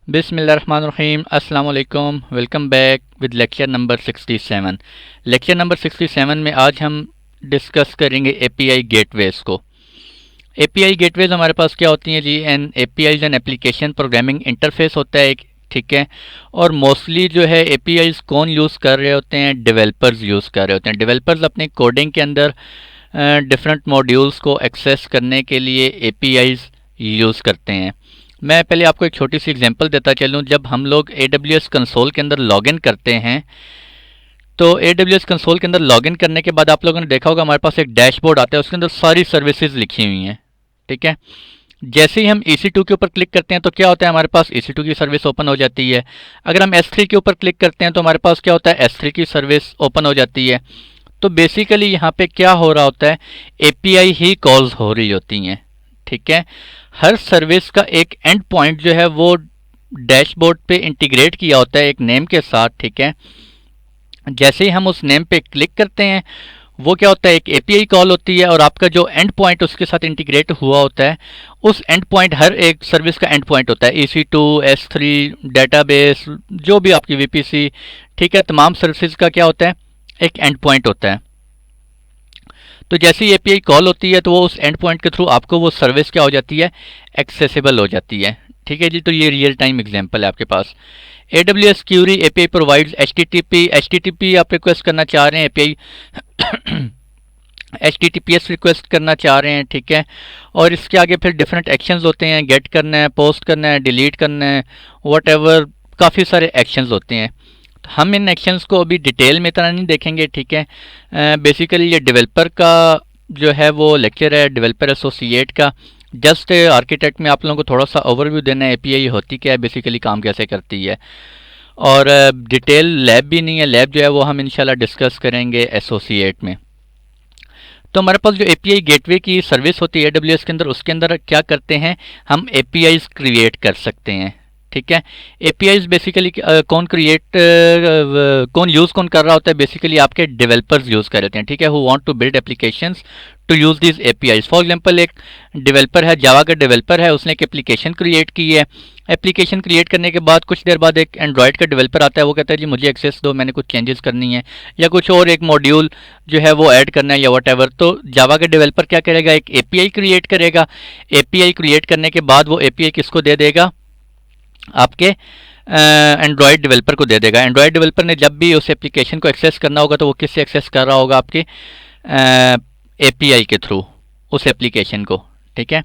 बिस्मिल्लाहिर्रहमानिर्रहीम अस्सलाम वालेकुम। Welcome back with lecture number 67। Lecture number 67 में आज हम डिस्कस करेंगे एपीआई गेटवेज़ को। एपीआई गेटवेज़ हमारे पास क्या होती हैं जी? An APIs an application programming interface होता है एक, ठीक है। और मोस्टली जो है एपीआईज कौन यूज़ कर रहे होते हैं? डेवलपर्स यूज़ कर रहे होते हैं। डेवलपर्स अपने कोडिंग के अंदर डिफरेंट मॉड्यूल्स को एक्सेस करने के लिए एपीआईज यूज़ करते हैं। मैं पहले आपको एक छोटी सी एग्जांपल देता चलूँ। जब हम लोग AWS कंसोल के अंदर लॉगिन करते हैं तो AWS कंसोल के अंदर लॉगिन करने के बाद आप लोगों ने देखा होगा हमारे पास एक डैशबोर्ड आता है, उसके अंदर सारी सर्विसेज लिखी हुई हैं, ठीक है। जैसे ही हम EC2 के ऊपर क्लिक करते हैं तो क्या होता है? हमारे पास EC2 की सर्विस ओपन हो जाती है। अगर हम S3 के ऊपर क्लिक करते हैं तो हमारे पास क्या होता है? S3 की सर्विस ओपन हो जाती है। तो बेसिकली यहाँ पे क्या हो रहा होता है? API ही कॉल्स हो रही होती हैं, ठीक है। हर सर्विस का एक एंड पॉइंट जो है वो डैशबोर्ड पे इंटीग्रेट किया होता है एक नेम के साथ, ठीक है। जैसे ही हम उस नेम पे क्लिक करते हैं वो क्या होता है? एक एपीआई कॉल होती है और आपका जो एंड पॉइंट उसके साथ इंटीग्रेट हुआ होता है, उस एंड पॉइंट हर एक सर्विस का एंड पॉइंट होता है। EC2, S3, डेटाबेस, जो भी आपकी VPC, ठीक है, तमाम सर्विसेज का क्या होता है? एक एंड पॉइंट होता है। तो जैसे ही एपीआई कॉल होती है तो वो उस एंड पॉइंट के थ्रू आपको वो सर्विस क्या हो जाती है? एक्सेसिबल हो जाती है, ठीक है जी। तो ये रियल टाइम एग्जांपल है आपके पास। AWS query API provides HTTP आप रिक्वेस्ट करना चाह रहे हैं, API HTTPS रिक्वेस्ट करना चाह रहे हैं, ठीक है। और इसके आगे फिर डिफरेंट एक्शंस होते हैं, गेट करना है, पोस्ट करना है, डिलीट करना है, वट एवर, काफ़ी सारे एक्शंस होते हैं। तो हम इन एक्शंस को अभी डिटेल में इतना नहीं देखेंगे, ठीक है। बेसिकली ये डेवलपर का जो है वो लेक्चर है, डेवलपर एसोसिएट का। जस्ट आर्किटेक्ट में आप लोगों को थोड़ा सा ओवरव्यू देना है, एपीआई होती क्या है, बेसिकली काम कैसे करती है। और डिटेल लैब भी नहीं है, लैब जो है वो हम इंशाल्लाह डिस्कस करेंगे एसोसिएट में। तो हमारे पास जो एपीआई गेटवे की सर्विस होती है AWS के अंदर, उसके अंदर क्या करते हैं? हम एपीआईज क्रिएट कर सकते हैं, ठीक है। एपीआईज बेसिकली कौन यूज़ कौन कर रहा होता है? बेसिकली आपके डेवलपर्स यूज़ कर रहे हैं, ठीक है, who want to build applications to use this APIs. For example एक डेवलपर है, जावा का डेवलपर है, उसने एक एप्लीकेशन क्रिएट की है। एप्लीकेशन क्रिएट करने के बाद कुछ देर बाद एक एंड्रॉयड का डेवलपर आता है, वो कहता है जी मुझे एक्सेस दो, मैंने कुछ चेंजेस करनी है या कुछ और एक मॉड्यूल जो है वो ऐड करना है या वट एवर। तो जावा का डेवलपर क्या करेगा? एक एपीआई क्रिएट करेगा। एपीआई क्रिएट करने के बाद वो एपीआई किसको दे देगा? आपके एंड्रॉयड डेवलपर को दे देगा। एंड्रॉयड डेवलपर ने जब भी उस एप्लीकेशन को एक्सेस करना होगा तो वो किससे एक्सेस कर रहा होगा? आपके एपीआई के थ्रू उस एप्लीकेशन को, ठीक है।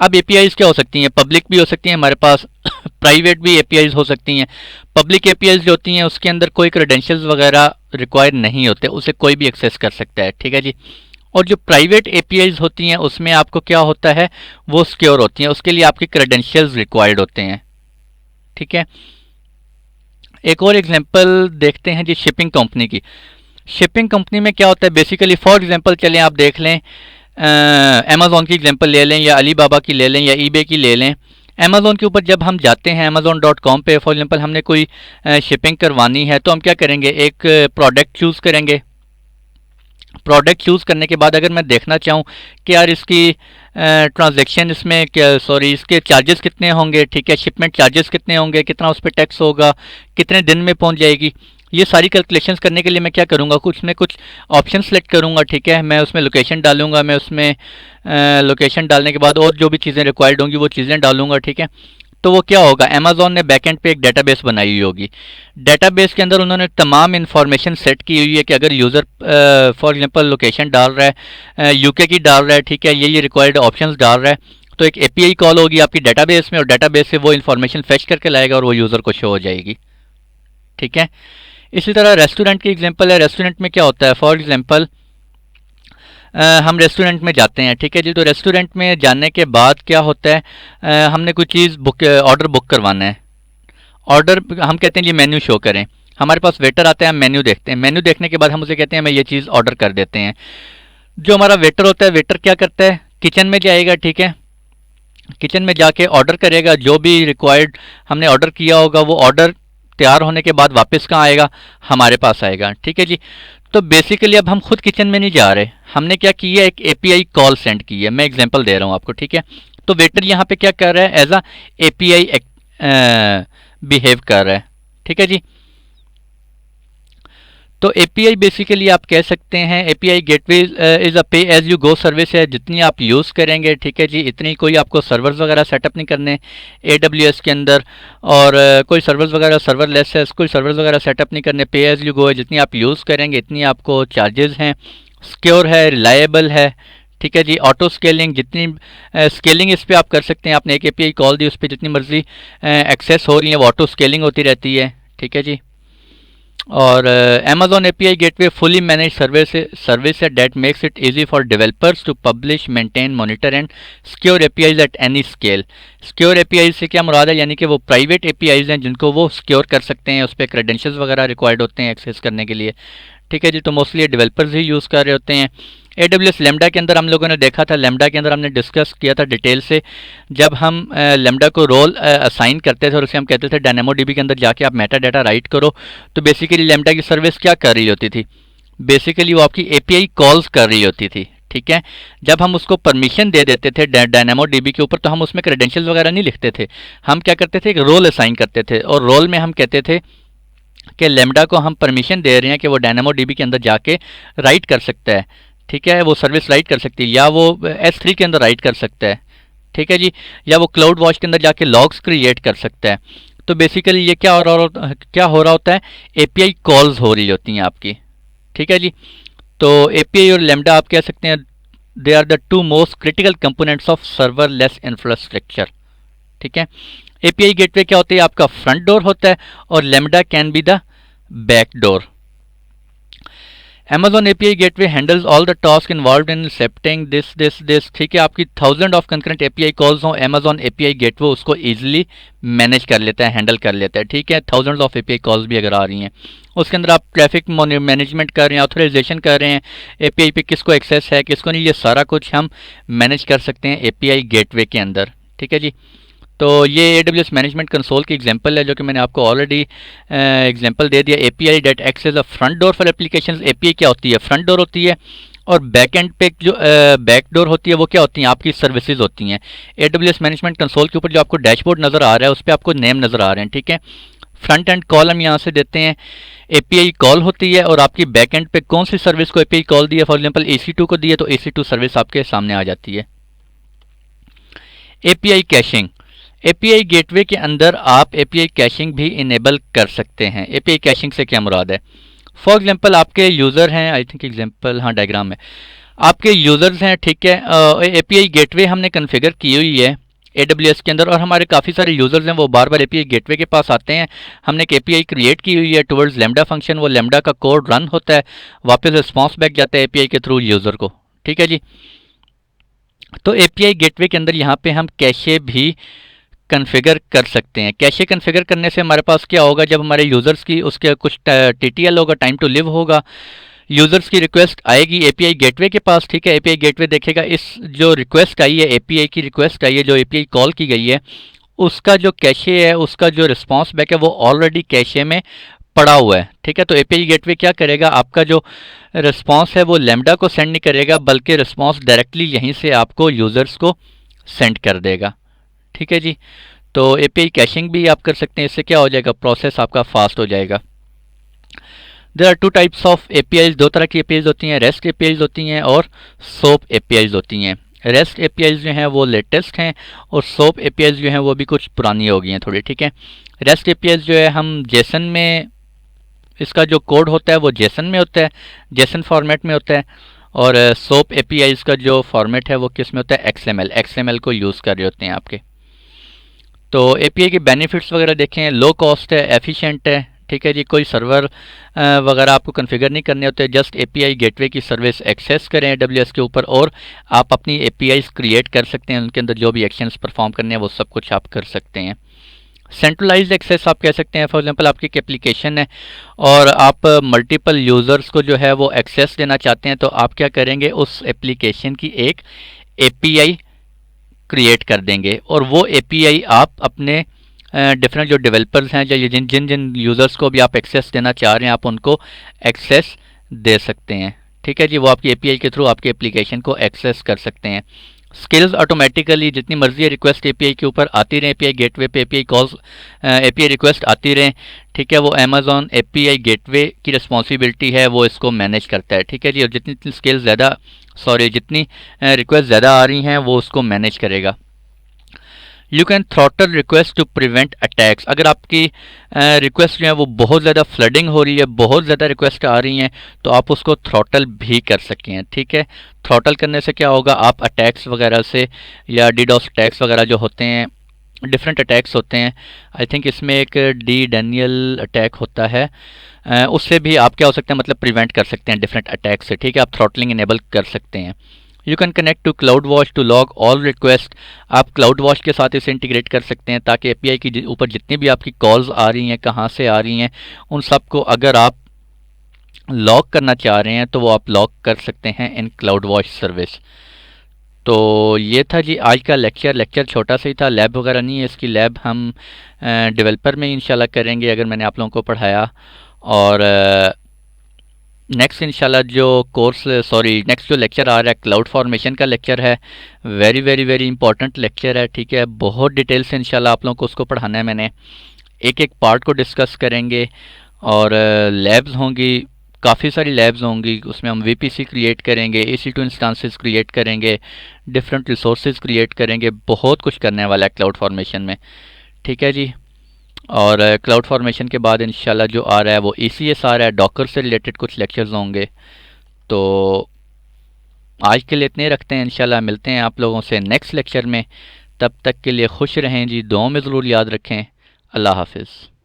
अब एपीआईज क्या हो सकती हैं? पब्लिक भी हो सकती हैं हमारे पास, प्राइवेट भी एपीआईज हो सकती हैं। पब्लिक एपीआईज जो होती हैं उसके अंदर कोई क्रेडेंशियल्स वगैरह रिक्वायर नहीं होते, उसे कोई भी एक्सेस कर सकता है, ठीक है जी। और जो प्राइवेट एपीआईज होती हैं उसमें आपको क्या होता है? वो सिक्योर होती हैं, उसके लिए आपके क्रेडेंशियल्स रिक्वायर्ड होते हैं, ठीक है। एक और एग्जांपल देखते हैं जी शिपिंग कंपनी की। शिपिंग कंपनी में क्या होता है? बेसिकली फॉर एग्जांपल चलें आप देख लें, अमेज़ॉन की एग्जांपल ले लें या अली बाबा की ले लें या ईबे की ले लें। अमेज़ॉन के ऊपर जब हम जाते हैं amazon.com पे, फॉर एग्जांपल हमने कोई शिपिंग करवानी है तो हम क्या करेंगे? एक प्रोडक्ट चूज़ करेंगे। प्रोडक्ट चूज़ करने के बाद अगर मैं देखना चाहूँ कि यार इसकी ट्रांजैक्शन इसमें क्या, सॉरी, इसके चार्जेस कितने होंगे, ठीक है, शिपमेंट चार्जेस कितने होंगे, कितना उस पर टैक्स होगा, कितने दिन में पहुँच जाएगी, ये सारी कैलकुलेशंस करने के लिए मैं क्या करूँगा? कुछ में कुछ ऑप्शन सेलेक्ट करूँगा, ठीक है। मैं उसमें लोकेशन डालूंगा, मैं उसमें लोकेशन डालने के बाद और जो भी चीज़ें रिक्वायर्ड होंगी वो चीज़ें डालूंगा, ठीक है। तो वो क्या होगा? अमेज़ॉन ने बैकएंड पे एक डेटाबेस बनाई हुई होगी। डेटाबेस के अंदर उन्होंने तमाम इन्फॉर्मेशन सेट की हुई है कि अगर यूज़र फॉर एग्जांपल लोकेशन डाल रहा है, यूके की डाल रहा है, ठीक है, ये रिक्वायर्ड ऑप्शंस डाल रहा है, तो एक एपीआई कॉल होगी आपकी डेटाबेस में और डेटाबेस से वो इन्फॉर्मेशन फेच करके लाएगा और वो यूज़र को शो हो जाएगी, ठीक है। इसी तरह रेस्टोरेंट की एग्जांपल है। रेस्टोरेंट में क्या होता है? फॉर एग्जांपल हम रेस्टोरेंट में जाते हैं, ठीक है जी। तो रेस्टोरेंट में जाने के बाद क्या होता है? हमने कोई चीज़ ऑर्डर बुक करवाना है। ऑर्डर हम कहते हैं जी मेन्यू शो करें। हमारे पास वेटर आता है, हम मेन्यू देखते हैं। मेन्यू देखने के बाद हम उसे कहते हैं हमें ये चीज़ ऑर्डर कर देते हैं। जो हमारा वेटर होता है, वेटर क्या करता है? किचन में जाएगा, ठीक है, किचन में जाके ऑर्डर करेगा, जो भी रिक्वायर्ड हमने ऑर्डर किया होगा वो ऑर्डर तैयार होने के बाद वापस कहाँ आएगा? हमारे पास आएगा, ठीक है जी। तो बेसिकली अब हम खुद किचन में नहीं जा रहे, हमने क्या किया? एक एपीआई कॉल सेंड की है। मैं एग्जांपल दे रहा हूँ आपको, ठीक है। तो वेटर यहाँ पे क्या कर रहा है? एज अ एपीआई बिहेव कर रहा है। ठीक है जी। तो एपीआई बेसिकली आप कह सकते हैं एपीआई गेटवे इज़ अ पे एज यू गो सर्विस है, जितनी आप यूज़ करेंगे, ठीक है जी, इतनी कोई आपको सर्वर्स वगैरह सेटअप नहीं करने AWS के अंदर, और कोई सर्वर्स वगैरह सर्वरलेस है, कोई सर्वर्स वगैरह सेटअप नहीं करने, पे एज यू गो है, जितनी आप यूज़ करेंगे इतनी आपको चार्जेस हैं, सिक्योर है, रिलायबल है, ठीक है जी। ऑटो स्केलिंग, जितनी स्केलिंग इस पर आप कर सकते हैं, आपने एक एपीआई कॉल दी, उस पर जितनी मर्जी एक्सेस हो रही है वो ऑटो स्केलिंग होती रहती है। ठीक है जी। और Amazon API gateway fully manage service है that makes it easy for developers to publish, maintain, monitor and secure APIs at any scale. Secure APIs से क्या मुराद है, यानी कि वो प्राइवेट APIs हैं जिनको वो सिक्योर कर सकते हैं, उस पर क्रेडेंशियल्स वगैरह रिक्वायर्ड होते हैं एक्सेस करने के लिए। ठीक है जी। तो मोस्टली डेवलपर्स ही यूज़ कर रहे होते हैं। AWS लेमडा के अंदर हम लोगों ने देखा था, लेमडा के अंदर हमने डिस्कस किया था डिटेल से, जब हम लेमडा को रोल असाइन करते थे और उसे हम कहते थे DynamoDB के अंदर जाके आप मेटा डाटा राइट करो, तो बेसिकली लेमडा की सर्विस क्या कर रही होती थी, बेसिकली वो आपकी API कॉल्स कर रही होती थी। ठीक है। जब हम उसको परमिशन दे देते थे DynamoDB के ऊपर, तो हम उसमें क्रेडेंशियल्स वगैरह नहीं लिखते थे, हम क्या करते थे, एक रोल असाइन करते थे, और रोल में हम कहते थे कि लेमडा को हम परमिशन दे रहे हैं कि वो DynamoDB के अंदर जाके राइट कर सकता है। ठीक है, वो सर्विस राइट कर सकती है, या वो S3 के अंदर राइट कर सकता है। ठीक है जी। या वो क्लाउड वॉच के अंदर जाके लॉग्स क्रिएट कर सकता है। तो बेसिकली ये क्या हो रहा होता है, API कॉल्स हो रही होती हैं आपकी। ठीक है जी। तो API और लेमडा आप कह सकते हैं they are the two most critical components of serverless infrastructure. ठीक है। API गेटवे क्या होता है, आपका फ्रंट डोर होता है, और lambda can be the back door. Amazon API Gateway handles all the tasks involved in accepting this। ठीक है, आपकी 1000 ऑफ कंकरेंट API कॉल्स हों, Amazon API Gateway उसको इजीली मैनेज कर लेता है, हैंडल कर लेता है। ठीक है, 1000 ऑफ API कॉल्स भी अगर आ रही हैं, उसके अंदर आप ट्रैफिक मैनेजमेंट कर रहे हैं, ऑथराइजेशन कर रहे हैं, API पे किसको एक्सेस है किसको नहीं, ये सारा कुछ हम मैनेज कर सकते हैं API Gateway के अंदर। ठीक है जी। तो ये AWS मैनेजमेंट कंसोल की एग्जांपल है, जो कि मैंने आपको ऑलरेडी एग्जांपल दे दिया। API that acts as a front door for applications. API क्या होती है, फ्रंट डोर होती है, और बैक एंड पे जो बैक डोर होती है वो क्या होती हैं, आपकी सर्विसेज होती हैं। AWS मैनेजमेंट कंसोल के ऊपर जो आपको डैशबोर्ड नज़र आ रहा है, उस पर आपको नेम नज़र आ रहे हैं। ठीक है, फ्रंट एंड कॉल हम यहाँ से देते हैं, API कॉल होती है, और आपकी बैक एंड पे कौन सी सर्विस को API कॉल दी है, फॉर एग्जाम्पल EC2 को दी है, तो EC2 सर्विस आपके सामने आ जाती है। API कैशिंग, API गेटवे के अंदर आप API कैशिंग भी इनेबल कर सकते हैं। API कैशिंग से क्या मुराद है, फॉर एग्जांपल आपके यूज़र हैं, आई थिंक एग्जांपल हाँ डायग्राम में आपके यूज़र्स हैं। ठीक है, API गेटवे हमने कन्फिगर की हुई है AWS के अंदर, और हमारे काफ़ी सारे यूज़र्स हैं, वो बार बार API गेटवे के पास आते हैं। हमने एक API क्रिएट की हुई है टुवर्ड्स लेमडा फंक्शन, वो लेमडा का कोड रन होता है, वापस रिस्पॉन्स बैक जाता है API के थ्रू यूज़र को। ठीक है जी। तो API गेटवे के अंदर यहाँ पे हम कैशे भी कन्फिगर कर सकते हैं। कैशे कन्फिगर करने से हमारे पास क्या होगा, जब हमारे यूज़र्स की उसके कुछ TTL होगा, टाइम टू लिव होगा, यूज़र्स की रिक्वेस्ट आएगी API गेटवे के पास। ठीक है, API गेटवे देखेगा इस जो रिक्वेस्ट आई है, API की रिक्वेस्ट आई है, जो API कॉल की गई है, उसका जो कैशे है, उसका जो रिस्पॉन्स बैक है, वो ऑलरेडी कैशे में पड़ा हुआ है। ठीक है, तो API गेटवे क्या करेगा, आपका जो रिस्पॉन्स है वो लेमडा को सेंड नहीं करेगा, बल्कि रिस्पॉन्स डायरेक्टली यहीं से आपको यूज़र्स को सेंड कर देगा। ठीक है जी। तो API कैशिंग भी आप कर सकते हैं, इससे क्या हो जाएगा, प्रोसेस आपका फास्ट हो जाएगा। There are two types of APIs, दो तरह की APIs होती हैं, REST APIs होती हैं और SOAP APIs होती हैं। REST APIs जो हैं वो लेटेस्ट हैं, और SOAP APIs जो हैं वो भी कुछ पुरानी हो गई हैं थोड़ी। ठीक है, REST APIs जो है हम जेसन में, इसका जो कोड होता है वो जेसन में होता है, जेसन फॉर्मेट में होता है, और SOAP APIs का जो फॉर्मेट है वो किस में होता है, XML को यूज़ कर रहे होते हैं आपके। तो API के बेनिफिट्स वगैरह देखें, लो कॉस्ट है, एफिशिएंट है। ठीक है जी, कोई सर्वर वगैरह आपको कॉन्फ़िगर नहीं करने होते, जस्ट API गेटवे की सर्विस एक्सेस करें AWS के ऊपर, और आप अपनी APIs क्रिएट कर सकते हैं, उनके अंदर जो भी एक्शंस परफॉर्म करने हैं वो सब कुछ आप कर सकते हैं। सेंट्रलाइज्ड एक्सेस आप कह सकते हैं, फॉर एग्जांपल आपकी एक एप्लीकेशन है और आप मल्टीपल यूज़र्स को जो है वो एक्सेस देना चाहते हैं, तो आप क्या करेंगे, उस एप्लीकेशन की एक API क्रिएट कर देंगे, और वो API आप अपने डिफरेंट जो डेवलपर्स हैं, या जिन जिन जिन यूज़र्स को भी आप एक्सेस देना चाह रहे हैं, आप उनको एक्सेस दे सकते हैं। ठीक है जी, वो आपकी API के थ्रू आपके एप्लीकेशन को एक्सेस कर सकते हैं। स्किल्स ऑटोमेटिकली जितनी मर्जी रिक्वेस्ट एपीआई के ऊपर आती रहें, एपीआई गेटवे पे एपीआई कॉल्स, एपीआई रिक्वेस्ट आती रहें, ठीक है। वो अमेजोन एपीआई गेटवे की रिस्पॉन्सिबिलिटी है, वो इसको मैनेज करता है, ठीक है जी। और जितनी जितनी स्किल्स ज़्यादा, सॉरी, जितनी रिक्वेस्ट ज़्यादा आ रही हैं वो उसको मैनेज करेगा। You can throttle request to prevent attacks. अगर आपकी रिक्वेस्ट जो है वो बहुत ज़्यादा फ्लडिंग हो रही है, बहुत ज़्यादा रिक्वेस्ट आ रही हैं, तो आप उसको थ्रॉटल भी कर सकें हैं, ठीक है। थ्रॉटल करने से क्या होगा, आप अटैक्स वगैरह से या डीडोस अटैक्स वगैरह जो होते हैं, डिफरेंट अटैक्स होते हैं, आई थिंक इसमें एक डी डैनियल अटैक होता है, उससे भी आप क्या हो सकते हैं, मतलब प्रिवेंट कर सकते हैं डिफरेंट अटैक से, ठीक है। आप थ्रॉटलिंग इनेबल कर सकते हैं। You can connect to CloudWatch to log all request. आप क्लाउड वॉच के साथ इसे इंटीग्रेट कर सकते हैं ताकि एपीआई के ऊपर जितनी भी आपकी कॉल्स आ रही हैं, कहाँ से आ रही हैं, उन सब को अगर आप लॉग करना चाह रहे हैं तो वो आप लॉग कर सकते हैं इन क्लाउड वॉच सर्विस। तो ये था जी आज का लेक्चर। लेक्चर छोटा सा ही था, लैब वगैरह नहीं है इसकी। लैब हम डेवलपर में इंशाल्लाह करेंगे अगर मैंने आप लोगों को पढ़ाया। और नेक्स्ट इंशाल्लाह जो कोर्स, सॉरी, नेक्स्ट जो लेक्चर आ रहा है क्लाउड फॉर्मेशन का लेक्चर है। Very very very important lecture है, ठीक है। बहुत डिटेल से इंशाल्लाह आप लोगों को उसको पढ़ाना है मैंने। एक एक पार्ट को डिस्कस करेंगे। और लैब्स होंगी, काफ़ी सारी लैब्स होंगी, उसमें हम वीपीसी क्रिएट करेंगे, EC2 इंस्टांसेस क्रिएट करेंगे, डिफरेंट रिसोर्सेज क्रिएट करेंगे, बहुत कुछ करने वाला है क्लाउड फॉर्मेशन में, ठीक है जी। और क्लाउड फॉर्मेशन के बाद इंशाल्लाह जो आ रहा है वो ECS आ रहा है, डॉकर से रिलेटेड कुछ लेक्चर्स होंगे। तो आज के लिए इतने रखते हैं, इंशाल्लाह मिलते हैं आप लोगों से नेक्स्ट लेक्चर में। तब तक के लिए खुश रहें जी, दुआओं में ज़रूर याद रखें। अल्लाह हाफिज़।